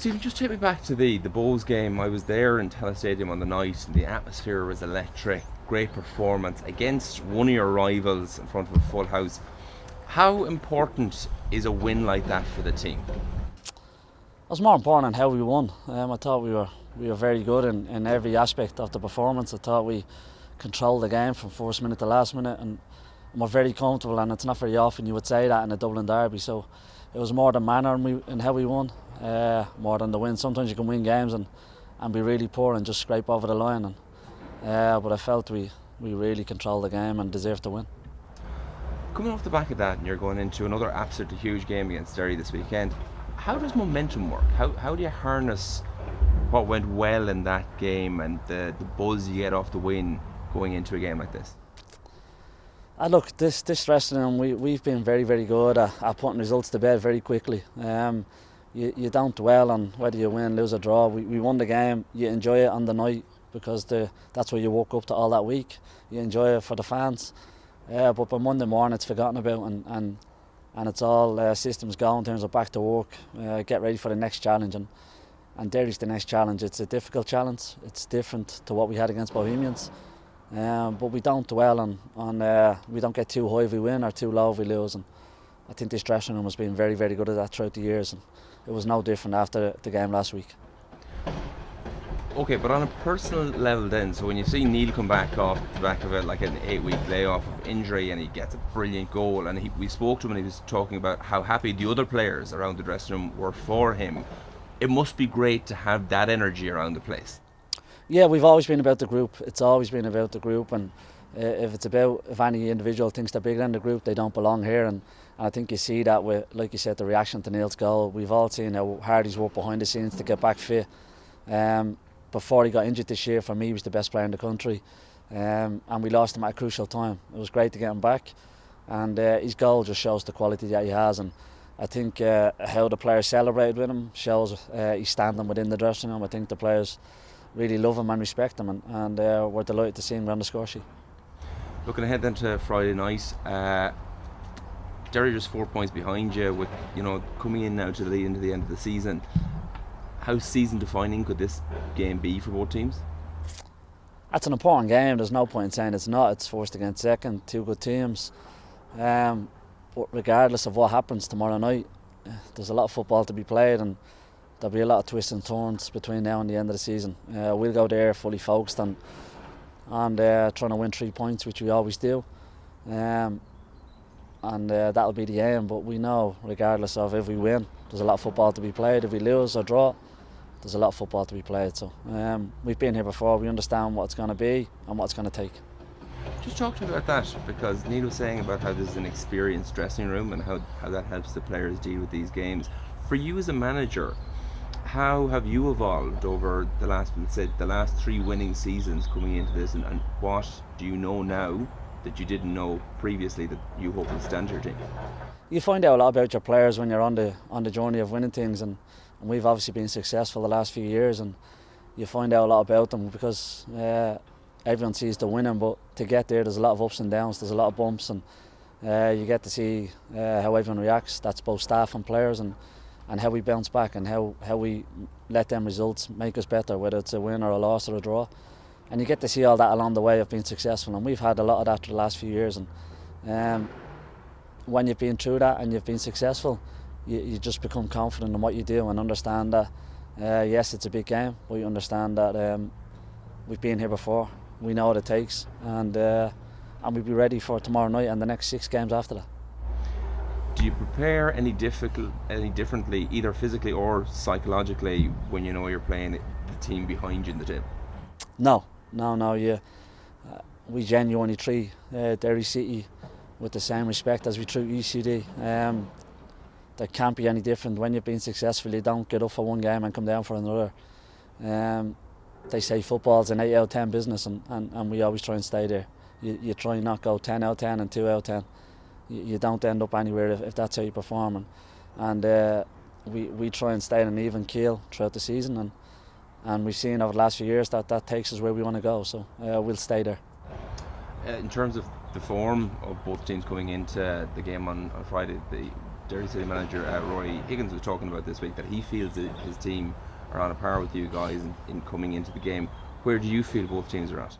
Stephen, just take me back to the Bohs game. I was there in Tele Stadium on the night, and the atmosphere was electric. Great performance against one of your rivals in front of a full house. How important is a win like that for the team? It was more important than how we won. I thought we were very good in every aspect of the performance. I thought we controlled the game from first minute to last minute, and we're very comfortable. And it's not very often you would say that in a Dublin derby. So it was more the manner in how we won, more than the win. Sometimes you can win games and be really poor and just scrape over the line. But I felt we really controlled the game and deserved to win. Coming off the back of that, and you're going into another absolutely huge game against Derry this weekend, how does momentum work? How do you harness what went well in that game and the buzz you get off the win going into a game like this? Look, this dressing room, we've been very, very good at putting results to bed very quickly. You don't dwell on whether you win, lose or draw. We won the game. You enjoy it on the night because that's what you woke up to all that week. You enjoy it for the fans. But by Monday morning it's forgotten about, and it's all systems go in terms of back to work, get ready for the next challenge. And Derry's the next challenge. It's a difficult challenge. It's different to what we had against Bohemians. But we don't dwell on we don't get too high if we win or too low if we lose. And I think this dressing room has been very, very good at that throughout the years. And it was no different after the game last week. Okay, but on a personal level then, so when you see Neil come back off the back of it, like an 8-week layoff of injury, and he gets a brilliant goal, and we spoke to him and he was talking about how happy the other players around the dressing room were for him. It must be great to have that energy around the place. Yeah, we've always been about the group. It's always been about the group, and if any individual thinks they're bigger than the group, they don't belong here. And I think you see that with, like you said, the reaction to Neil's goal. We've all seen how hard he's worked behind the scenes to get back fit. Before he got injured this year, for me, he was the best player in the country, and we lost him at a crucial time. It was great to get him back, and his goal just shows the quality that he has. And I think how the players celebrated with him shows he's standing within the dressing room. I think the players really love him and respect him, and we're delighted to see him on the score sheet. Looking ahead then to Friday night, Derry just 4 points behind you, with coming in now to the lead into the end of the season. How season defining could this game be for both teams? That's an important game. There's no point in saying it's not. It's first against second, two good teams. But regardless of what happens tomorrow night, there's a lot of football to be played, and there'll be a lot of twists and turns between now and the end of the season. We'll go there fully focused on trying to win 3 points, which we always do. And that'll be the aim. But we know, regardless of if we win, there's a lot of football to be played. If we lose or draw, there's a lot of football to be played. So we've been here before. We understand what it's going to be and what it's going to take. Just talk to me about that, because Neil was saying about how this is an experienced dressing room and how that helps the players deal with these games. For you as a manager, how have you evolved over the last 3 winning seasons coming into this, and what do you know now that you didn't know previously that you hope will stand your team? You find out a lot about your players when you're on the journey of winning things, and we've obviously been successful the last few years, and you find out a lot about them because everyone sees the winning, but to get there's a lot of ups and downs, there's a lot of bumps, and you get to see how everyone reacts. That's both staff and players, and how we bounce back, and how we let them results make us better, whether it's a win or a loss or a draw. And you get to see all that along the way of being successful, and we've had a lot of that for the last few years. And when you've been through that and you've been successful, you just become confident in what you do and understand that yes, it's a big game, but you understand that we've been here before, we know what it takes, and we'll be ready for tomorrow night and the next 6 games after that. Do you prepare any differently, either physically or psychologically, when you know you're playing the team behind you in the table? No. We genuinely treat Derry City with the same respect as we treat ECD. There can't be any different. When you've been successful, you don't get up for one game and come down for another. They say football's an 8 out of 10 business, and we always try and stay there. You try and not go 10 out of 10 and 2 out of 10. You don't end up anywhere if that's how you perform. And we try and stay in an even keel throughout the season, and we've seen over the last few years that takes us where we want to go. So we'll stay there. In terms of the form of both teams coming into the game on Friday, Derry City manager Roy Higgins was talking about this week that he feels that his team are on a par with you guys in coming into the game. Where do you feel both teams are at?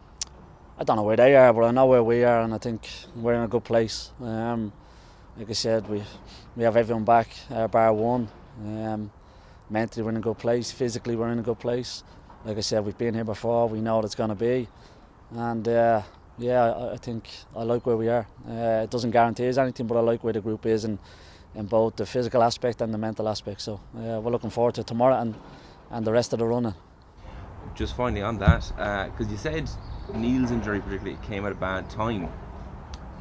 I don't know where they are, but I know where we are, and I think we're in a good place. Like I said, we have everyone back, bar one. Mentally we're in a good place, physically we're in a good place. Like I said, we've been here before, we know what it's going to be, and I think I like where we are. It doesn't guarantee us anything, but I like where the group is in both the physical aspect and the mental aspect. So we're looking forward to tomorrow and the rest of the running. Just finally on that, because you said Neil's injury particularly came at a bad time.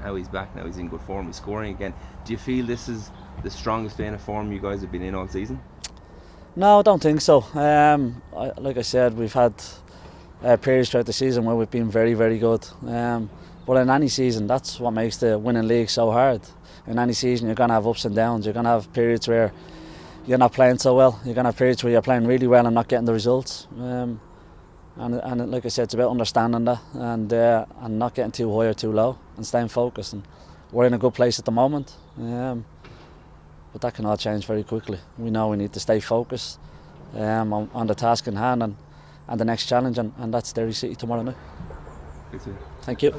Now he's back, now he's in good form, he's scoring again. Do you feel this is the strongest vein of form you guys have been in all season? No, I don't think so. Like I said, we've had periods throughout the season where we've been very, very good. But in any season, that's what makes the winning league so hard. In any season, you're going to have ups and downs. You're going to have periods where you're not playing so well. You're going to have periods where you're playing really well and not getting the results. And like I said, it's about understanding that and not getting too high or too low and staying focused. And we're in a good place at the moment. But that can all change very quickly. We know we need to stay focused on the task in hand and the next challenge, and that's Derry City tomorrow night. Thank you. Thank you.